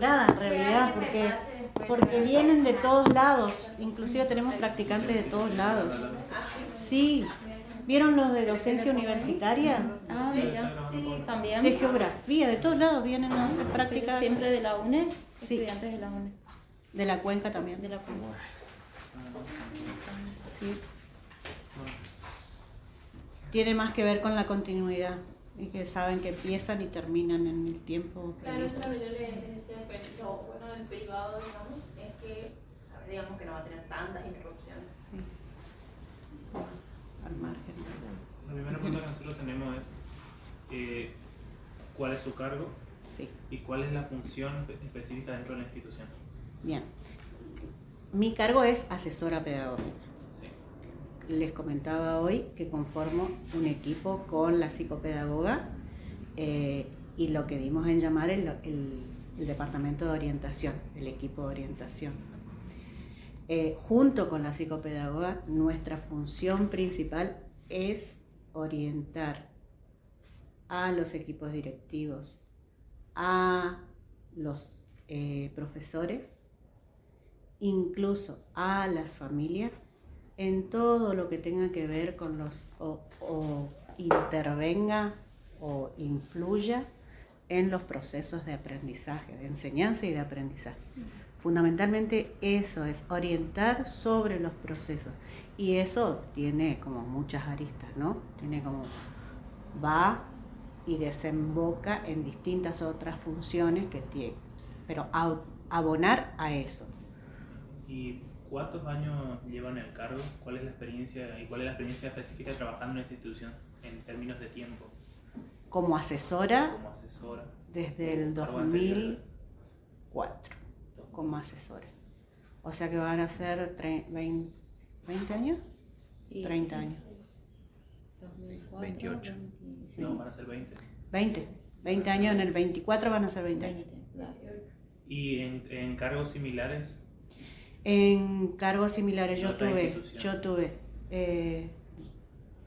acostumbrada en realidad, porque vienen de todos lados, inclusive tenemos practicantes de todos lados. Sí, ¿vieron los de docencia universitaria? Ah, mira, sí, también. De geografía, de todos lados vienen a hacer prácticas. ¿Siempre de la UNE? Sí. Estudiantes de la UNE. De la Cuenca también. De la Cuenca. Sí. Tiene más que ver con la continuidad y que saben que empiezan y terminan en el tiempo. Claro, eso es lo que yo les decía, lo bueno del privado, digamos, es que sabes, digamos, que no va a tener tantas interrupciones. Sí. Al margen. La primera pregunta que nosotros tenemos es ¿cuál es su cargo? Sí. ¿Y cuál es la función específica dentro de la institución? Bien. Mi cargo es asesora pedagógica. Sí. Les comentaba hoy que conformo un equipo con la psicopedagoga y lo que dimos en llamar el departamento de orientación, el equipo de orientación. Junto con la psicopedagoga, nuestra función principal es orientar a los equipos directivos, a los profesores, incluso a las familias, en todo lo que tenga que ver con o intervenga o influya en los procesos de aprendizaje, de enseñanza y de aprendizaje. Fundamentalmente eso es orientar sobre los procesos, y eso tiene como muchas aristas, ¿no? Va y desemboca en distintas otras funciones que tiene, pero abonar a eso. ¿Y cuántos años llevan el cargo? ¿Cuál es la experiencia y cuál es la experiencia específica trabajando en esta institución en términos de tiempo? Como asesora, desde el Cargo anterior. 2004, como asesora. O sea que van a ser 20 años, 30 años. 2004, 28. 25. No, van a ser 20. 20 años, en el 24 van a ser 20 años. 20, claro. ¿Y en cargos similares? En cargos similares ¿En otra tuve institución?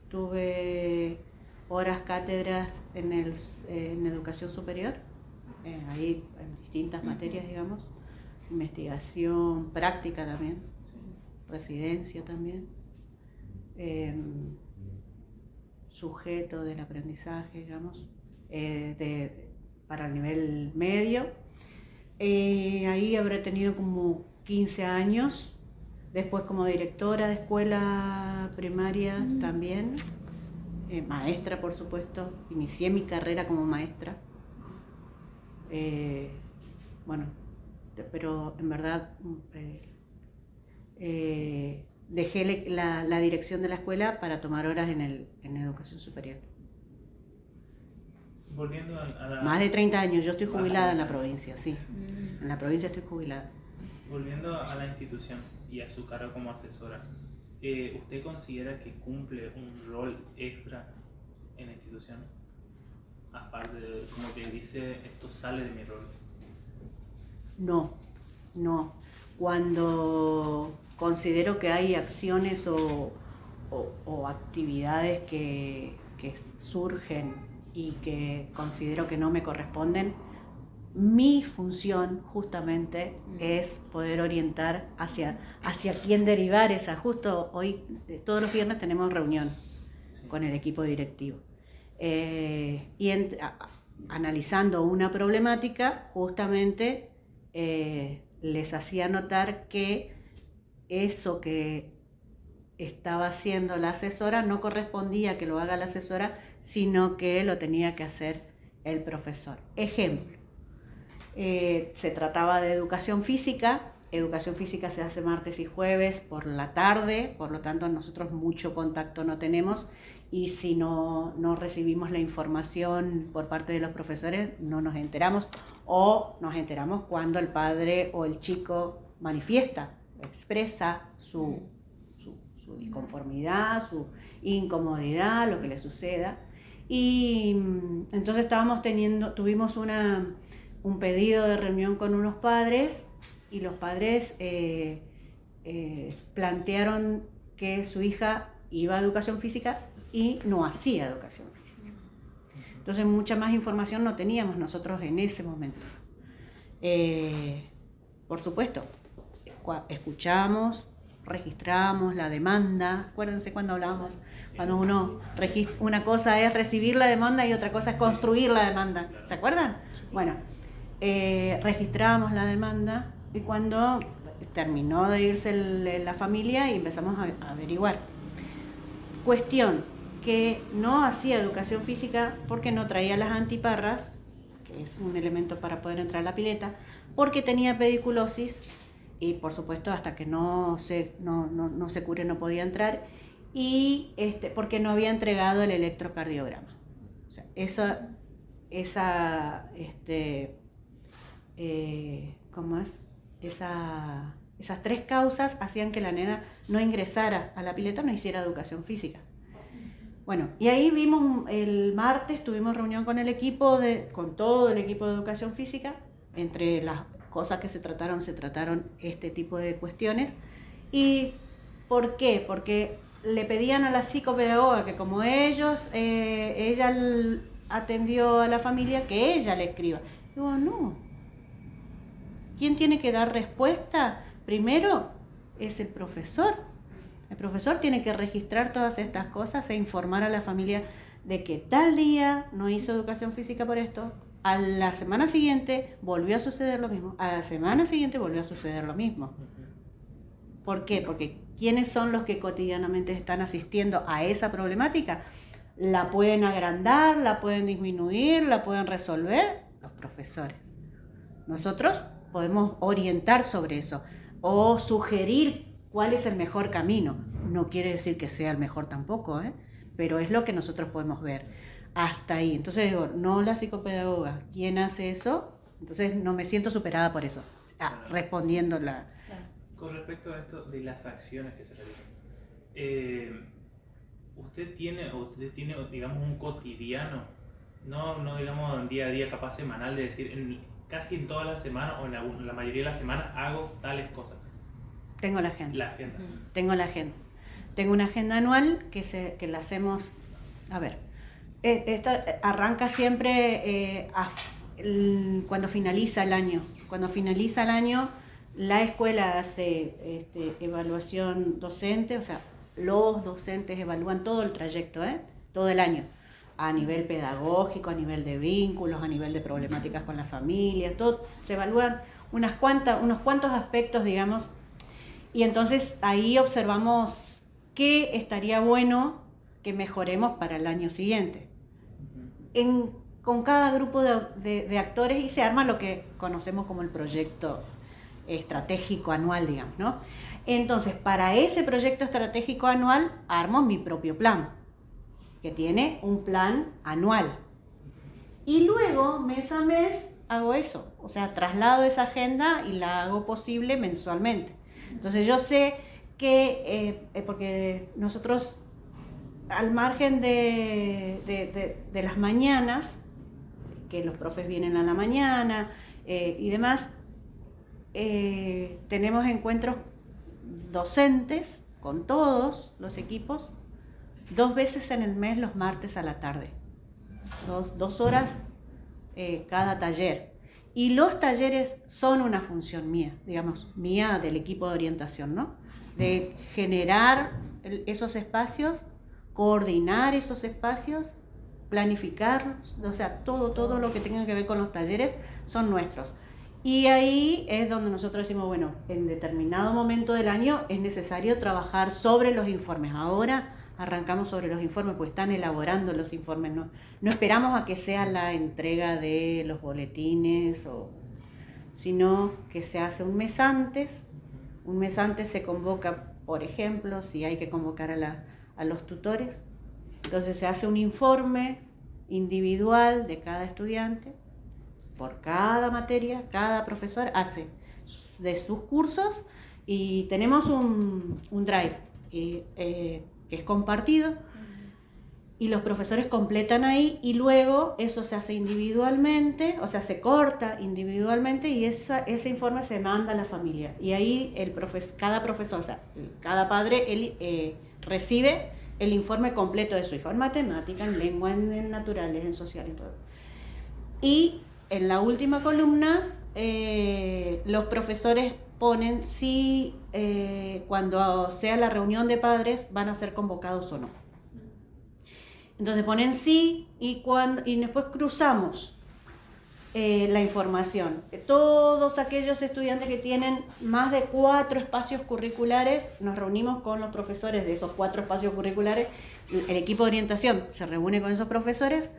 tuve horas cátedras en educación superior, ahí en distintas materias, digamos, investigación, práctica también, residencia también, sujeto del aprendizaje, digamos, para el nivel medio. Ahí habré tenido como 15 años, después como directora de escuela primaria también, maestra por supuesto, inicié mi carrera como maestra, pero en verdad dejé la dirección de la escuela para tomar horas en educación superior. Volviendo a la... Más de 30 años, yo estoy jubilada en la provincia, sí, en la provincia estoy jubilada. Volviendo a la institución y a su cargo como asesora, ¿usted considera que cumple un rol extra en la institución? Aparte de, como que dice, esto sale de mi rol. No. Cuando considero que hay acciones o actividades que surgen y que considero que no me corresponden, mi función justamente es poder orientar hacia quién derivar esa. Justo hoy, todos los viernes tenemos reunión con el equipo directivo. Analizando una problemática, justamente les hacía notar que eso que estaba haciendo la asesora no correspondía que lo haga la asesora, sino que lo tenía que hacer el profesor. Ejemplo. Se trataba de educación física se hace martes y jueves por la tarde, por lo tanto nosotros mucho contacto no tenemos, y si no recibimos la información por parte de los profesores no nos enteramos, o nos enteramos cuando el padre o el chico manifiesta, expresa su disconformidad, su incomodidad, lo que le suceda. Y entonces tuvimos un pedido de reunión con unos padres, y los padres plantearon que su hija iba a educación física y no hacía educación física. Entonces mucha más información no teníamos nosotros en ese momento. Por supuesto, escuchamos, registramos la demanda. Acuérdense cuando hablábamos, cuando una cosa es recibir la demanda y otra cosa es construir la demanda. ¿Se acuerdan? Bueno, registramos la demanda y cuando terminó de irse la familia y empezamos a averiguar. Cuestión que no hacía educación física porque no traía las antiparras, que es un elemento para poder entrar a la pileta, porque tenía pediculosis y por supuesto hasta que no se cure no podía entrar, y porque no había entregado el electrocardiograma. O sea, esas tres causas hacían que la nena no ingresara a la pileta, no hiciera educación física. Bueno, y ahí vimos, el martes tuvimos reunión con con todo el equipo de educación física. Entre las cosas que se trataron este tipo de cuestiones. ¿Y por qué? Porque le pedían a la psicopedagoga que como ella atendió a la familia, que ella le escriba. Digo, no. ¿Quién tiene que dar respuesta? Primero es el profesor. El profesor tiene que registrar todas estas cosas e informar a la familia de que tal día no hizo educación física por esto. A la semana siguiente volvió a suceder lo mismo. A la semana siguiente volvió a suceder lo mismo. ¿Por qué? Porque ¿quiénes son los que cotidianamente están asistiendo a esa problemática? ¿La pueden agrandar? ¿La pueden disminuir? ¿La pueden resolver? Los profesores. Nosotros podemos orientar sobre eso o sugerir cuál es el mejor camino. No quiere decir que sea el mejor tampoco, pero es lo que nosotros podemos ver. Hasta ahí. Entonces digo, no la psicopedagoga. ¿Quién hace eso? Entonces no me siento superada por eso. Respondiendo la... Con respecto a esto de las acciones que se realizan, ¿usted tiene, digamos, un cotidiano? No digamos día a día, capaz semanal, de decir, casi en toda la semana o en la mayoría de la semana hago tales cosas. Tengo la agenda. La agenda. Tengo la agenda. Tengo una agenda anual que la hacemos... A ver, esto arranca siempre cuando finaliza el año. Cuando finaliza el año, la escuela hace evaluación docente, o sea, los docentes evalúan todo el trayecto, todo el año, a nivel pedagógico, a nivel de vínculos, a nivel de problemáticas con la familia, todo, se evalúan unos cuantos aspectos, digamos, y entonces ahí observamos qué estaría bueno que mejoremos para el año siguiente. Con cada grupo de actores, y se arma lo que conocemos como el proyecto estratégico anual, digamos, ¿no? Entonces, para ese proyecto estratégico anual, armo mi propio plan, que tiene un plan anual. Y luego, mes a mes, hago eso. O sea, traslado esa agenda y la hago posible mensualmente. Entonces, yo sé que, porque nosotros, al margen de las mañanas, que los profes vienen a la mañana y demás, tenemos encuentros docentes con todos los equipos 2 veces en el mes, los martes a la tarde, 2 horas cada taller, y los talleres son una función mía, digamos, mía del equipo de orientación, ¿no? De generar esos espacios, coordinar esos espacios, planificarlos, o sea, todo lo que tenga que ver con los talleres son nuestros. Y ahí es donde nosotros decimos, bueno, en determinado momento del año es necesario trabajar sobre los informes. Ahora arrancamos sobre los informes, pues están elaborando los informes. No esperamos a que sea la entrega de los boletines, sino que se hace un mes antes. Un mes antes se convoca, por ejemplo, si hay que convocar a los tutores. Entonces se hace un informe individual de cada estudiante. Por cada materia, cada profesor hace de sus cursos, y tenemos un drive que es compartido, y los profesores completan ahí, y luego eso se hace individualmente, o sea, se corta individualmente, y ese informe se manda a la familia. Y ahí cada profesor, o sea, cada padre recibe el informe completo de su hijo, en matemática, en lengua, en naturales, en social y todo. Y en la última columna los profesores ponen si cuando sea la reunión de padres van a ser convocados o no. Entonces ponen sí y después cruzamos la información. Todos aquellos estudiantes que tienen más de 4 espacios curriculares, nos reunimos con los profesores de esos 4 espacios curriculares. El equipo de orientación se reúne con esos profesores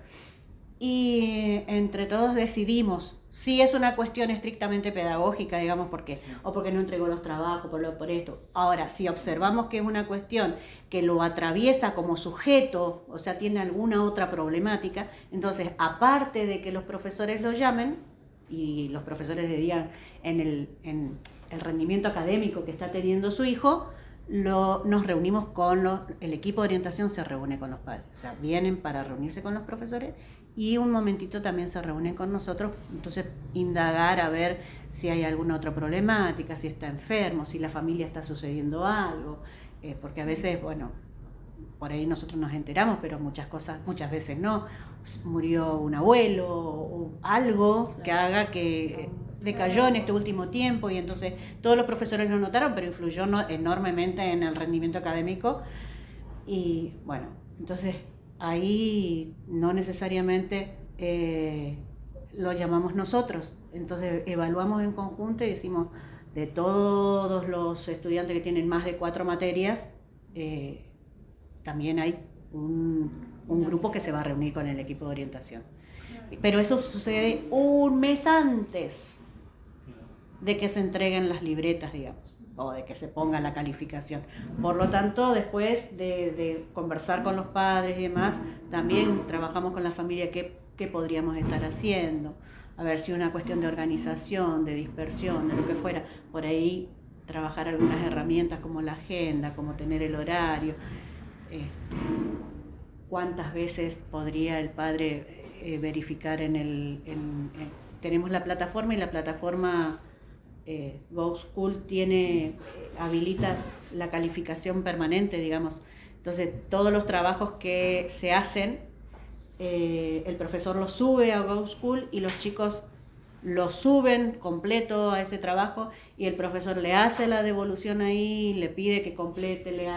y entre todos decidimos si es una cuestión estrictamente pedagógica, digamos, porque no entregó los trabajos, por esto. Ahora, si observamos que es una cuestión que lo atraviesa como sujeto, o sea, tiene alguna otra problemática, entonces, aparte de que los profesores lo llamen y los profesores le digan en el rendimiento académico que está teniendo su hijo, nos reunimos el equipo de orientación se reúne con los padres, o sea, vienen para reunirse con los profesores y un momentito también se reúnen con nosotros, entonces indagar a ver si hay alguna otra problemática, si está enfermo, si la familia está sucediendo algo, porque a veces, bueno, por ahí nosotros nos enteramos, pero muchas veces no, murió un abuelo o algo que haga que decayó en este último tiempo y entonces todos los profesores lo notaron, pero influyó enormemente en el rendimiento académico y bueno, entonces ahí no necesariamente lo llamamos nosotros, entonces evaluamos en conjunto y decimos de todos los estudiantes que tienen más de 4 materias, también hay un grupo que se va a reunir con el equipo de orientación. Pero eso sucede un mes antes de que se entreguen las libretas, digamos, o de que se ponga la calificación. Por lo tanto, después de conversar con los padres y demás, también trabajamos con la familia qué podríamos estar haciendo, a ver si una cuestión de organización, de dispersión, de lo que fuera, por ahí trabajar algunas herramientas como la agenda, como tener el horario, cuántas veces podría el padre verificar tenemos la plataforma y la plataforma GoSchool habilita la calificación permanente, digamos. Entonces, todos los trabajos que se hacen, el profesor los sube a GoSchool y los chicos lo suben completo a ese trabajo y el profesor le hace la devolución ahí, le pide que complete, le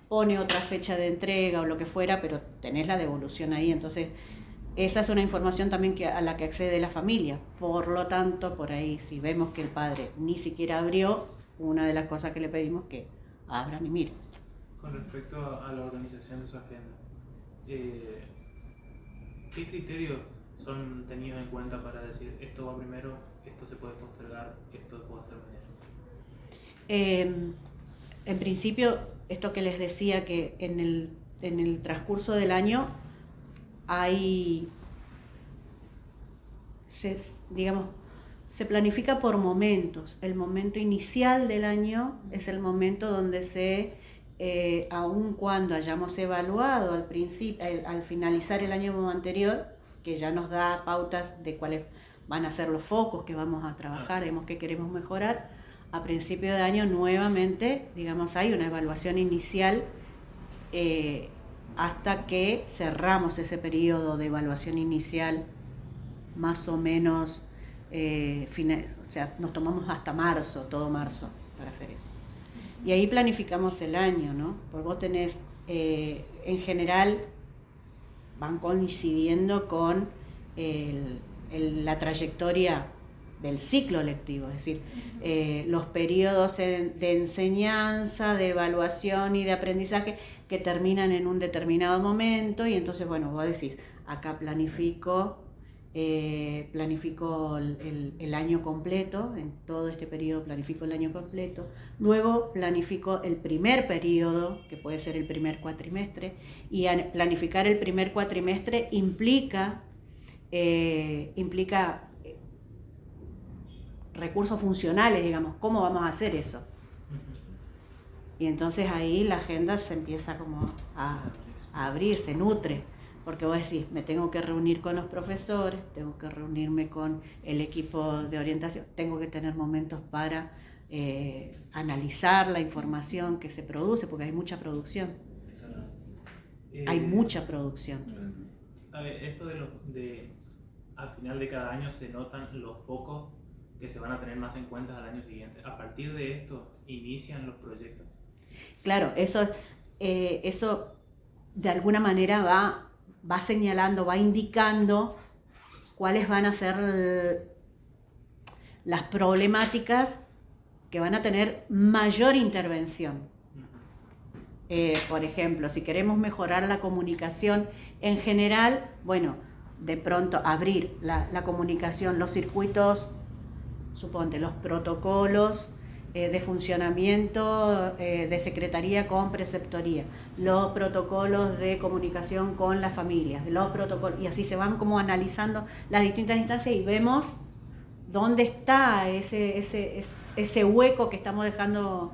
pone otra fecha de entrega o lo que fuera, pero tenés la devolución ahí. Entonces, esa es una información también a la que accede la familia. Por lo tanto, por ahí, si vemos que el padre ni siquiera abrió, una de las cosas que le pedimos es que abran y miren. Con respecto a la organización de su agenda, ¿qué criterios son tenidos en cuenta para decir esto va primero, esto se puede postergar, esto puede hacer mañana? En principio, esto que les decía, que en el transcurso del año se planifica por momentos. El momento inicial del año es el momento donde aun cuando hayamos evaluado al finalizar el año anterior, que ya nos da pautas de cuáles van a ser los focos que vamos a trabajar, qué queremos mejorar, a principio de año nuevamente, digamos, hay una evaluación inicial hasta que cerramos ese periodo de evaluación inicial, más o menos, o sea, nos tomamos hasta marzo, todo marzo, para hacer eso. Y ahí planificamos el año, ¿no? Porque vos tenés, en general, van coincidiendo con la trayectoria del ciclo lectivo, es decir, los periodos de enseñanza, de evaluación y de aprendizaje que terminan en un determinado momento y entonces, bueno, vos decís, acá planifico el año completo, en todo este periodo planifico el año completo, luego planifico el primer periodo, que puede ser el primer cuatrimestre, y planificar el primer cuatrimestre implica recursos funcionales, digamos, ¿cómo vamos a hacer eso? Y entonces ahí la agenda se empieza como a abrir, se nutre, porque vos decís, me tengo que reunir con los profesores, tengo que reunirme con el equipo de orientación, tengo que tener momentos para analizar la información que se produce, porque hay mucha producción. Hay mucha producción. A ver, esto al final de cada año se notan los focos que se van a tener más en cuenta al año siguiente. A partir de esto, inician los proyectos. Claro, eso de alguna manera va señalando, va indicando cuáles van a ser las problemáticas que van a tener mayor intervención. Por ejemplo, si queremos mejorar la comunicación en general, bueno, de pronto abrir la comunicación, los circuitos, suponte, los protocolos de funcionamiento de secretaría con preceptoría, los protocolos de comunicación con las familias, los protocolos, y así se van como analizando las distintas instancias y vemos dónde está ese hueco que estamos dejando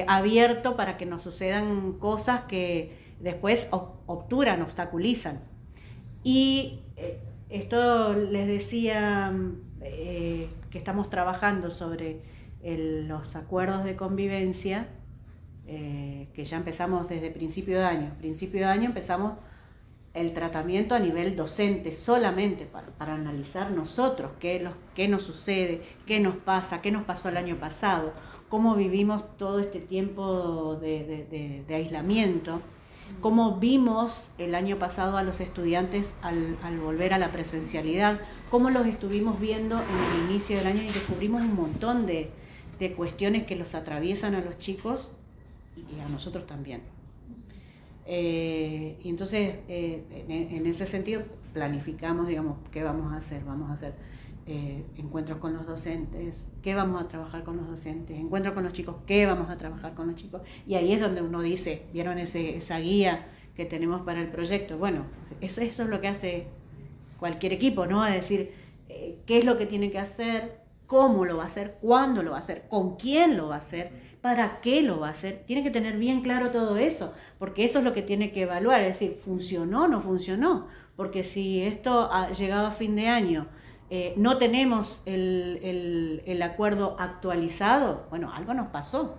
abierto para que nos sucedan cosas que después obturan, obstaculizan. Y esto les decía que estamos trabajando sobre los acuerdos de convivencia, que ya empezamos desde principio de año. Principio de año empezamos el tratamiento a nivel docente solamente para analizar nosotros qué nos sucede, qué nos pasa, qué nos pasó el año pasado, cómo vivimos todo este tiempo de aislamiento, cómo vimos el año pasado a los estudiantes al volver a la presencialidad, cómo los estuvimos viendo en el inicio del año y descubrimos un montón de cuestiones que los atraviesan a los chicos y a nosotros también. Y entonces, en ese sentido, planificamos, digamos, qué vamos a hacer. Vamos a hacer encuentros con los docentes, qué vamos a trabajar con los docentes, encuentros con los chicos, qué vamos a trabajar con los chicos. Y ahí es donde uno dice, ¿vieron esa guía que tenemos para el proyecto? Bueno, eso es lo que hace cualquier equipo, ¿no? Es decir, qué es lo que tiene que hacer, cómo lo va a hacer, cuándo lo va a hacer, con quién lo va a hacer, para qué lo va a hacer. Tiene que tener bien claro todo eso, porque eso es lo que tiene que evaluar, es decir, ¿funcionó o no funcionó? Porque si esto ha llegado a fin de año, no tenemos el acuerdo actualizado, bueno, algo nos pasó.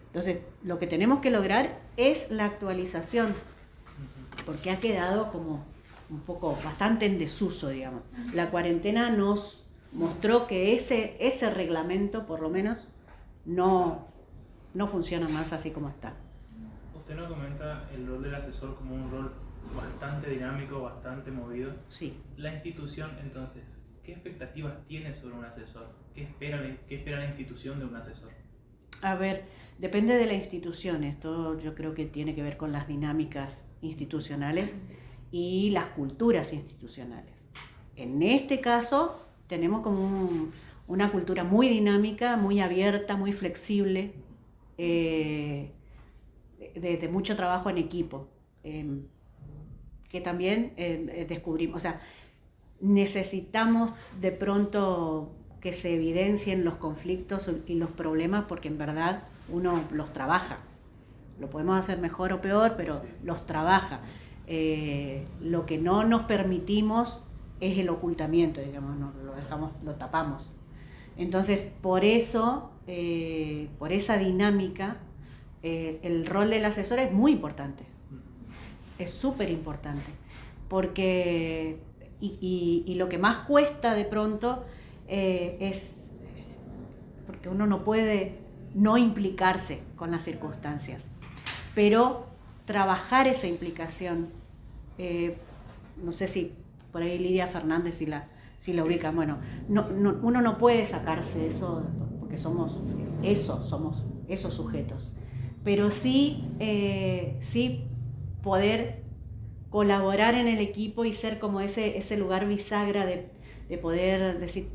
Entonces, lo que tenemos que lograr es la actualización, porque ha quedado como un poco bastante en desuso, digamos. La cuarentena nos mostró que ese reglamento, por lo menos, no funciona más así como está. Usted nos comenta el rol del asesor como un rol bastante dinámico, bastante movido. Sí. La institución, entonces, ¿qué expectativas tiene sobre un asesor? ¿Qué espera la institución de un asesor? A ver, depende de la institución. Esto yo creo que tiene que ver con las dinámicas institucionales y las culturas institucionales. En este caso, tenemos como una cultura muy dinámica, muy abierta, muy flexible, de mucho trabajo en equipo, que también descubrimos, o sea, necesitamos de pronto que se evidencien los conflictos y los problemas porque en verdad uno los trabaja. Lo podemos hacer mejor o peor, pero los trabaja. Lo que no nos permitimos es el ocultamiento, digamos, lo tapamos. Entonces, por eso, por esa dinámica, el rol del asesor es muy importante, es súper importante, porque, y lo que más cuesta de pronto es, porque uno no puede no implicarse con las circunstancias, pero trabajar esa implicación, no sé si por ahí Lidia Fernández si la ubican, bueno, uno no puede sacarse eso porque somos esos sujetos, pero sí poder colaborar en el equipo y ser como ese lugar bisagra de poder decir,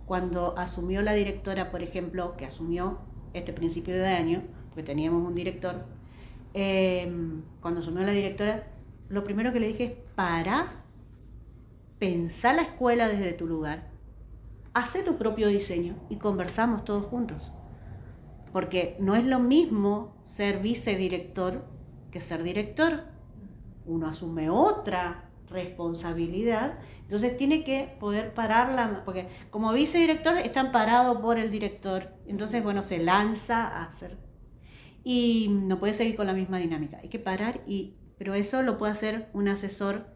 cuando asumió la directora, por ejemplo, que asumió este principio de año, porque teníamos un director, cuando asumió la directora, lo primero que le dije es, pensá la escuela desde tu lugar, hacé tu propio diseño y conversamos todos juntos. Porque no es lo mismo ser vicedirector que ser director. Uno asume otra responsabilidad, entonces tiene que poder pararla, porque como vicedirector están parados por el director, entonces bueno, se lanza a hacer y no puede seguir con la misma dinámica, hay que parar, pero eso lo puede hacer un asesor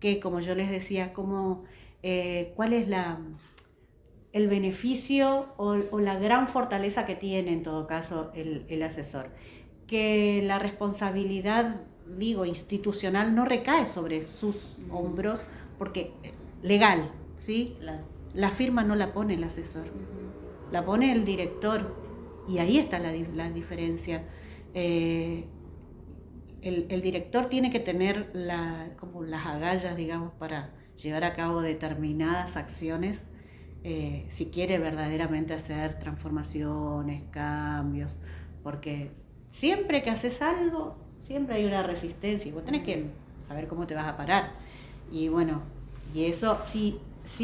que, como yo les decía, ¿cuál es el beneficio o la gran fortaleza que tiene en todo caso el asesor, que la responsabilidad, digo, institucional no recae sobre sus hombros, porque legal, ¿sí? Claro. La firma no la pone el asesor, la pone el director, y ahí está la diferencia. El director tiene que tener como las agallas, digamos, para llevar a cabo determinadas acciones, si quiere verdaderamente hacer transformaciones, cambios, porque siempre que haces algo, siempre hay una resistencia, y vos tenés que saber cómo te vas a parar. Y bueno, y eso, si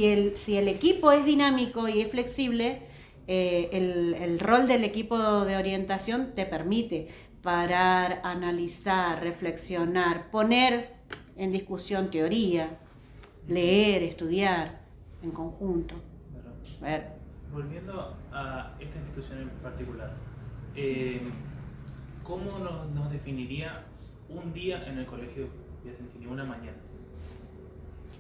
el equipo es dinámico y es flexible, el rol del equipo de orientación te permite parar, analizar, reflexionar, poner en discusión teoría, leer, estudiar en conjunto. Claro. A ver, Volviendo a esta institución en particular, ¿cómo nos definiría un día en el colegio Piacentini, una mañana?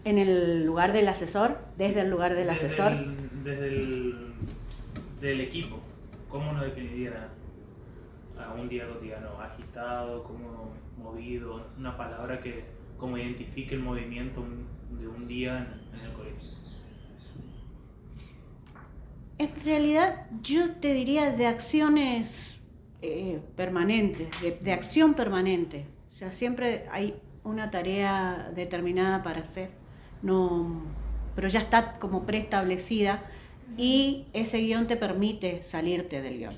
en el lugar del asesor, desde el lugar del asesor. Del equipo, ¿cómo nos definiría a un día cotidiano? ¿Agitado? ¿Cómo movido? Es una palabra que como identifique el movimiento de un día en el colegio. En realidad yo te diría de acciones permanentes, de acción permanente. O sea, siempre hay una tarea determinada para hacer, no, pero ya está como preestablecida, y ese guión te permite salirte del guión.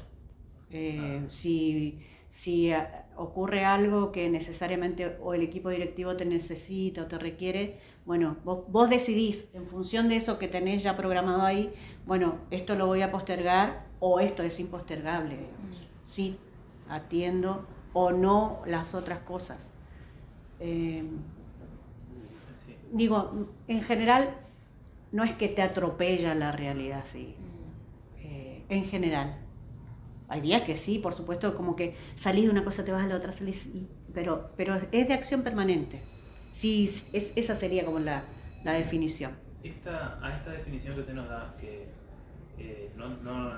Si ocurre algo que necesariamente o el equipo directivo te necesita o te requiere, bueno, vos decidís en función de eso que tenés ya programado ahí, bueno, esto lo voy a postergar o esto es impostergable, digamos. Sí, atiendo o no las otras cosas. Sí. Digo, en general no es que te atropella la realidad, sí. En general. Hay días que sí, por supuesto, como que salís de una cosa, te vas a la otra, pero es de acción permanente. Sí, esa sería como la definición. A esta definición que usted nos da, que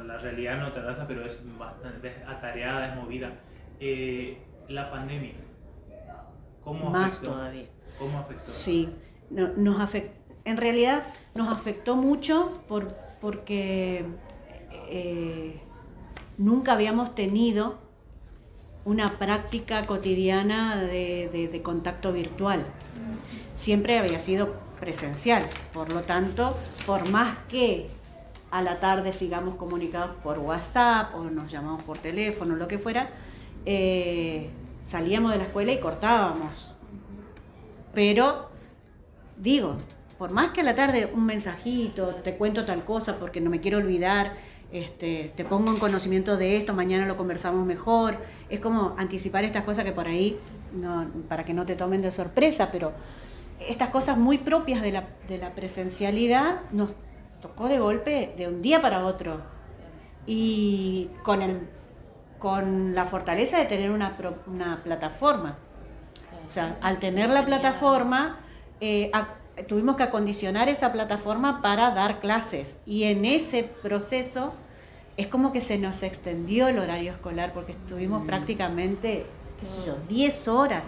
la realidad no te abraza, pero es bastante atareada, es movida. La pandemia, ¿cómo Más afectó? todavía. ¿Cómo afectó? Sí, en realidad nos afectó mucho porque nunca habíamos tenido una práctica cotidiana de contacto virtual. Siempre había sido presencial, por lo tanto, por más que a la tarde sigamos comunicados por WhatsApp o nos llamamos por teléfono, lo que fuera, salíamos de la escuela y cortábamos. Pero, digo, por más que a la tarde un mensajito, te cuento tal cosa porque no me quiero olvidar, te pongo en conocimiento de esto, mañana lo conversamos mejor, es como anticipar estas cosas que por ahí, no, para que no te tomen de sorpresa, pero estas cosas muy propias de la presencialidad nos tocó de golpe de un día para otro, y con la fortaleza de tener una plataforma. O sea, al tener la plataforma, tuvimos que acondicionar esa plataforma para dar clases, y en ese proceso es como que se nos extendió el horario escolar porque estuvimos prácticamente, qué sé yo, 10 horas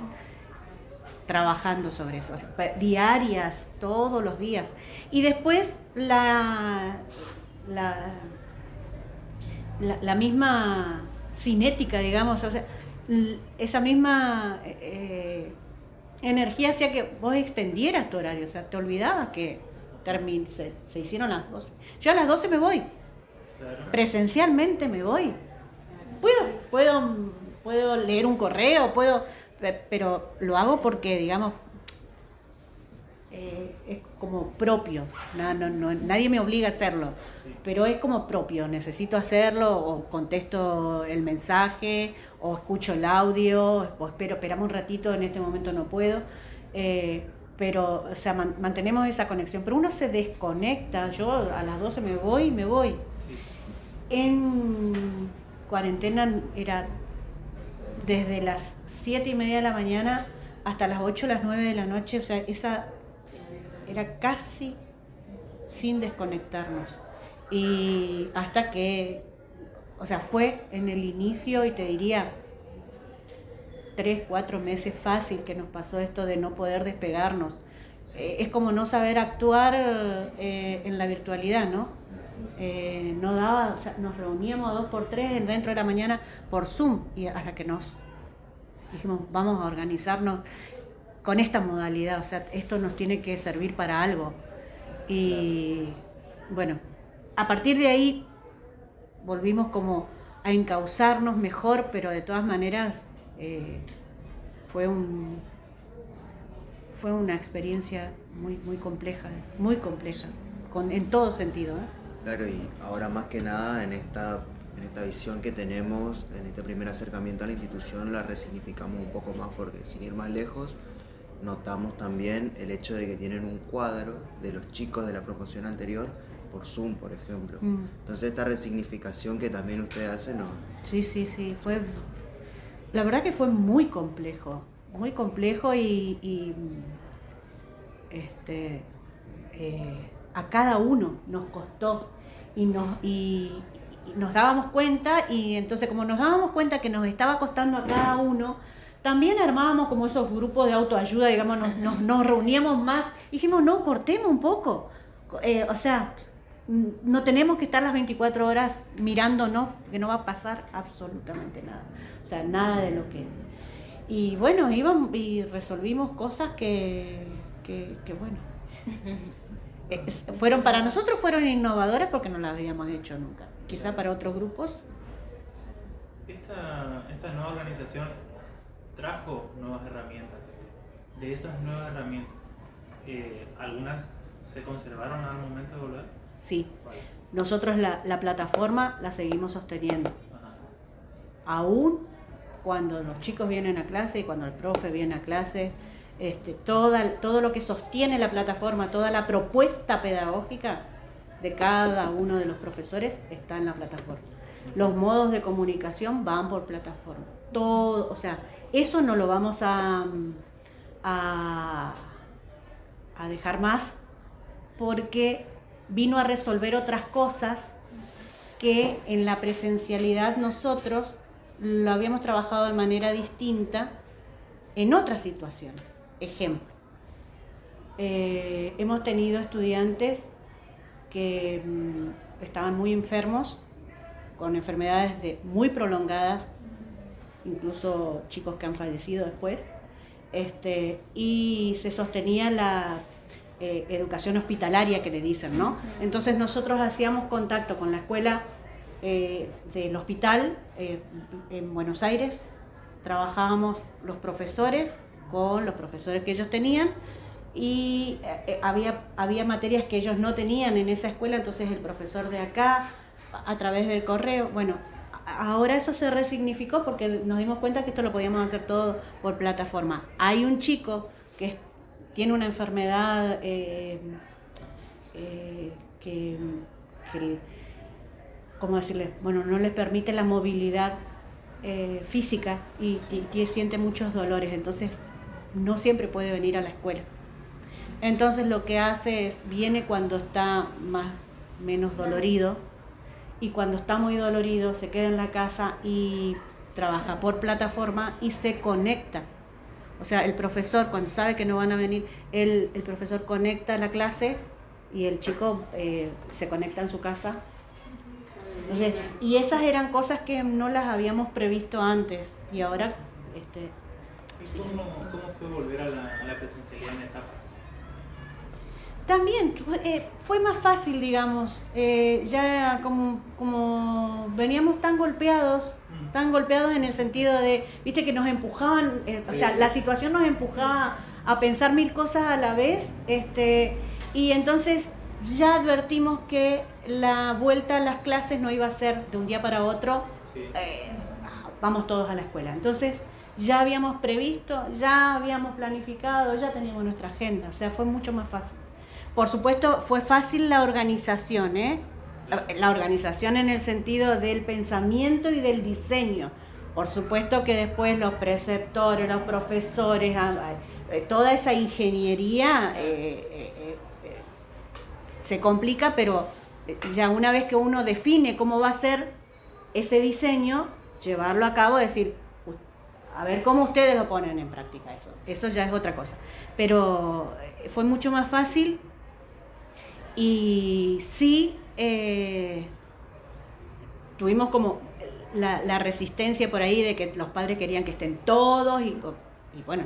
trabajando sobre eso, o sea, diarias, todos los días. Y después la misma cinética, digamos, o sea, esa misma energía hacía que vos extendieras tu horario, o sea, te olvidabas que se hicieron las 12. Yo a las 12 me voy, Claro. presencialmente me voy. Puedo leer un correo, pero lo hago porque, digamos, es como propio, nadie me obliga a hacerlo, Sí. pero es como propio, necesito hacerlo, o contesto el mensaje, o escucho el audio, o esperamos un ratito, en este momento no puedo, pero, o sea, mantenemos esa conexión, pero uno se desconecta. Yo a las 12 me voy. Sí. En cuarentena era desde las 7:30 de la mañana hasta las 8 o las 9 de la noche, o sea, esa era casi sin desconectarnos. Y hasta que, o sea, fue en el inicio, y te diría 3, 4 meses fácil que nos pasó esto de no poder despegarnos. Es como no saber actuar en la virtualidad, ¿no? No daba, o sea, nos reuníamos 2x3 dentro de la mañana por Zoom, y hasta que nos dijimos, vamos a organizarnos con esta modalidad, o sea, esto nos tiene que servir para algo. Y bueno, a partir de ahí volvimos como a encauzarnos mejor, pero de todas maneras fue una experiencia muy compleja, en todo sentido, ¿eh? Claro, y ahora más que nada en esta visión que tenemos, en este primer acercamiento a la institución, la resignificamos un poco más, porque sin ir más lejos, notamos también el hecho de que tienen un cuadro de los chicos de la promoción anterior por Zoom, por ejemplo. Entonces esta resignificación que también ustedes hacen, ¿no? Sí, la verdad que fue muy complejo y a cada uno nos costó y nos dábamos cuenta, y entonces como nos dábamos cuenta que nos estaba costando a cada uno, también armábamos como esos grupos de autoayuda, digamos, nos reuníamos más, y dijimos, no, cortemos un poco, o sea, no tenemos que estar las 24 horas mirándonos, que no va a pasar absolutamente nada, o sea, nada de lo que... Y bueno, íbamos y resolvimos cosas que bueno, para nosotros fueron innovadoras porque no las habíamos hecho nunca. Quizá para otros grupos. Esta nueva organización trajo nuevas herramientas. De esas nuevas herramientas, ¿algunas se conservaron al momento de volver? Sí. ¿Cuál? Nosotros la plataforma la seguimos sosteniendo. Ajá. Aún cuando los chicos vienen a clase y cuando el profe viene a clase, todo lo que sostiene la plataforma, toda la propuesta pedagógica de cada uno de los profesores está en la plataforma. Los modos de comunicación van por plataforma. Todo, o sea, eso no lo vamos a dejar más, porque vino a resolver otras cosas que en la presencialidad nosotros lo habíamos trabajado de manera distinta en otras situaciones. Ejemplo, hemos tenido estudiantes que estaban muy enfermos, con enfermedades muy prolongadas, incluso chicos que han fallecido después, y se sostenía la educación hospitalaria, que le dicen, ¿no? Entonces nosotros hacíamos contacto con la escuela del hospital en Buenos Aires, trabajábamos los profesores con los profesores que ellos tenían, y había materias que ellos no tenían en esa escuela, entonces el profesor de acá, a través del correo, bueno, ahora eso se resignificó porque nos dimos cuenta que esto lo podíamos hacer todo por plataforma. Hay un chico que tiene una enfermedad ¿cómo decirle? Bueno, no le permite la movilidad física y siente muchos dolores, entonces no siempre puede venir a la escuela. Entonces lo que hace es, viene cuando está menos dolorido, y cuando está muy dolorido se queda en la casa y trabaja por plataforma y se conecta. O sea, el profesor, cuando sabe que no van a venir, el profesor conecta la clase y el chico se conecta en su casa. Entonces, y esas eran cosas que no las habíamos previsto antes, y ahora... ¿Cómo fue volver a la presencialidad en etapas? También fue más fácil, digamos, ya como veníamos tan golpeados en el sentido de, viste, que nos empujaban, o sea, la situación nos empujaba a pensar 1000 cosas a la vez, y entonces ya advertimos que la vuelta a las clases no iba a ser de un día para otro, vamos todos a la escuela. Entonces ya habíamos previsto, ya habíamos planificado, ya teníamos nuestra agenda, o sea, fue mucho más fácil. Por supuesto, fue fácil la organización, la organización en el sentido del pensamiento y del diseño. Por supuesto que después los preceptores, los profesores, toda esa ingeniería se complica, pero ya una vez que uno define cómo va a ser ese diseño, llevarlo a cabo, decir, a ver cómo ustedes lo ponen en práctica eso ya es otra cosa. Pero fue mucho más fácil y sí tuvimos como la resistencia por ahí de que los padres querían que estén todos y bueno,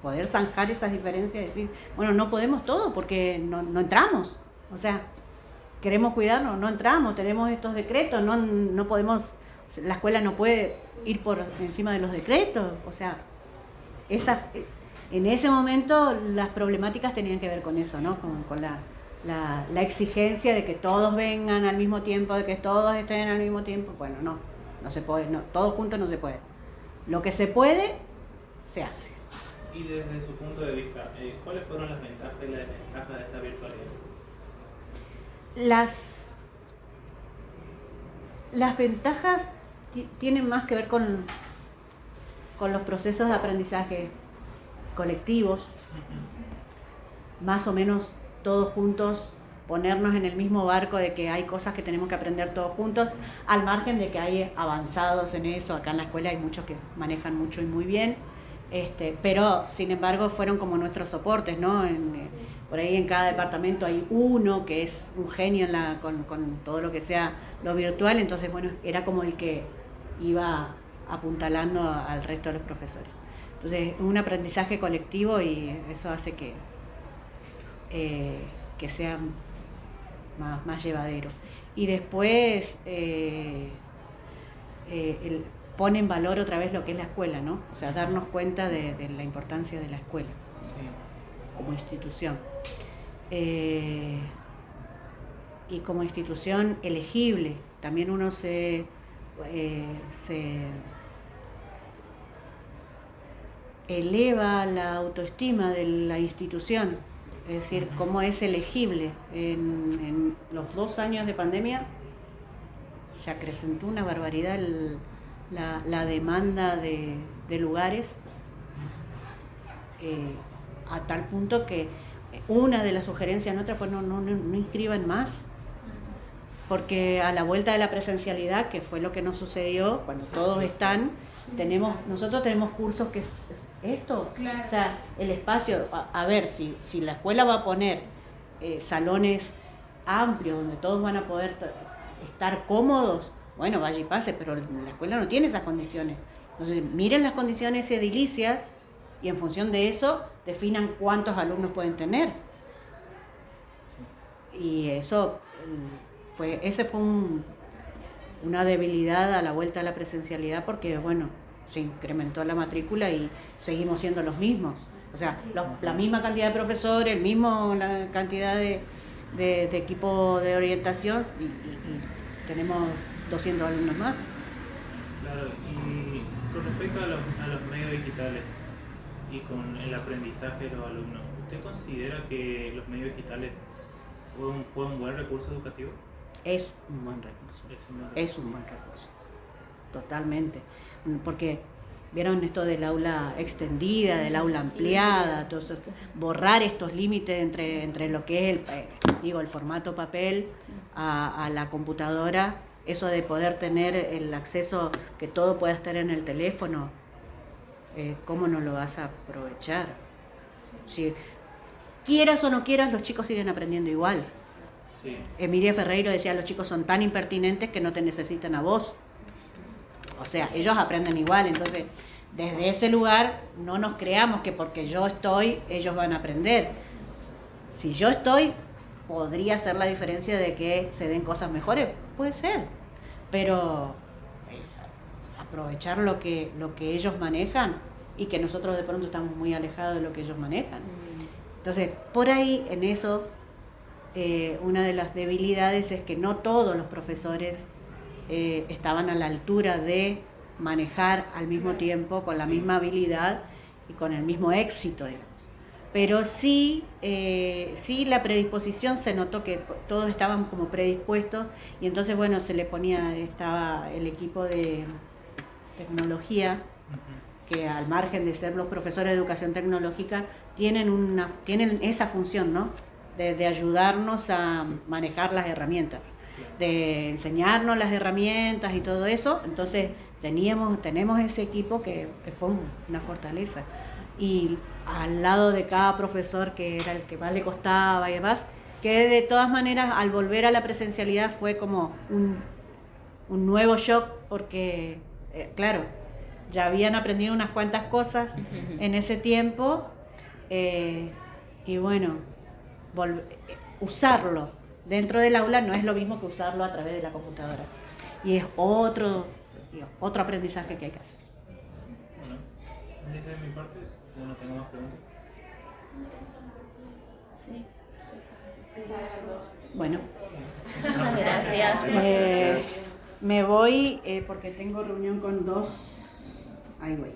poder zanjar esas diferencias y decir, bueno, no podemos todo porque no entramos, o sea, queremos cuidarnos, no entramos, tenemos estos decretos, no podemos, la escuela no puede ir por encima de los decretos, o sea, en ese momento las problemáticas tenían que ver con eso, ¿no? Con la exigencia de que todos vengan al mismo tiempo, de que todos estén al mismo tiempo. Bueno, no se puede, todos juntos no se puede. Lo que se puede, se hace. Y desde su punto de vista, ¿cuáles fueron las ventajas y las desventajas de esta virtualidad? Las ventajas tienen más que ver con los procesos de aprendizaje colectivos, más o menos todos juntos, ponernos en el mismo barco de que hay cosas que tenemos que aprender todos juntos, al margen de que hay avanzados en eso. Acá en la escuela hay muchos que manejan mucho y muy bien, pero sin embargo fueron como nuestros soportes, ¿no? Por ahí en cada departamento hay uno que es un genio con todo lo que sea lo virtual, entonces bueno, era como el que iba apuntalando al resto de los profesores. Entonces, un aprendizaje colectivo y eso hace que sea más llevadero. Y después pone en valor otra vez lo que es la escuela, ¿no? O sea, darnos cuenta de la importancia de la escuela como institución. Y como institución elegible, también uno se eleva la autoestima de la institución, es decir, cómo es elegible. En los 2 años de pandemia se acrecentó una barbaridad la demanda de lugares, a tal punto que una de las sugerencias nuestras fue no inscriban más, porque a la vuelta de la presencialidad, que fue lo que nos sucedió, cuando todos están, nosotros tenemos cursos que es esto, claro. O sea, el espacio, a ver, si la escuela va a poner salones amplios donde todos van a poder estar cómodos, bueno, vaya y pase, pero la escuela no tiene esas condiciones. Entonces, miren las condiciones edilicias y en función de eso definan cuántos alumnos pueden tener. Y eso ese fue una debilidad a la vuelta a la presencialidad, porque bueno, se incrementó la matrícula y seguimos siendo los mismos. O sea, la misma cantidad de profesores, la cantidad de equipo de orientación y tenemos 200 alumnos más. Claro, y con respecto a los medios digitales y con el aprendizaje de los alumnos, ¿usted considera que los medios digitales fue un buen recurso educativo? Es un buen recurso. Es un buen recurso. Totalmente. Porque vieron esto del aula extendida, del aula ampliada, entonces borrar estos límites entre lo que es el formato papel a la computadora, eso de poder tener el acceso, que todo pueda estar en el teléfono, ¿cómo no lo vas a aprovechar? Si quieras o no quieras, los chicos siguen aprendiendo igual. Sí. Emilia Ferreiro decía, los chicos son tan impertinentes que no te necesitan a vos. O sea, ellos aprenden igual, entonces desde ese lugar no nos creamos que porque yo estoy, ellos van a aprender. Si yo estoy, podría ser la diferencia de que se den cosas mejores, puede ser, pero aprovechar lo que ellos manejan y que nosotros de pronto estamos muy alejados de lo que ellos manejan. Entonces, por ahí, en eso, una de las debilidades es que no todos los profesores estaban a la altura de manejar al mismo tiempo, con la misma habilidad y con el mismo éxito, digamos. Pero sí la predisposición, se notó que todos estaban como predispuestos y entonces, bueno, estaba el equipo de tecnología, que al margen de ser los profesores de educación tecnológica, tienen esa función, ¿no? de ayudarnos a manejar las herramientas, de enseñarnos las herramientas y todo eso. Entonces tenemos ese equipo que fue una fortaleza. Y al lado de cada profesor, que era el que más le costaba y demás, que de todas maneras al volver a la presencialidad fue como un nuevo shock, porque claro, ya habían aprendido unas cuantas cosas en ese tiempo, y bueno, usarlo dentro del aula no es lo mismo que usarlo a través de la computadora, y es otro aprendizaje que hay que hacer. Bueno, desde mi parte, yo no tengo más preguntas. Sí. Bueno, Muchas gracias. me voy porque tengo reunión con dos. Ahí voy.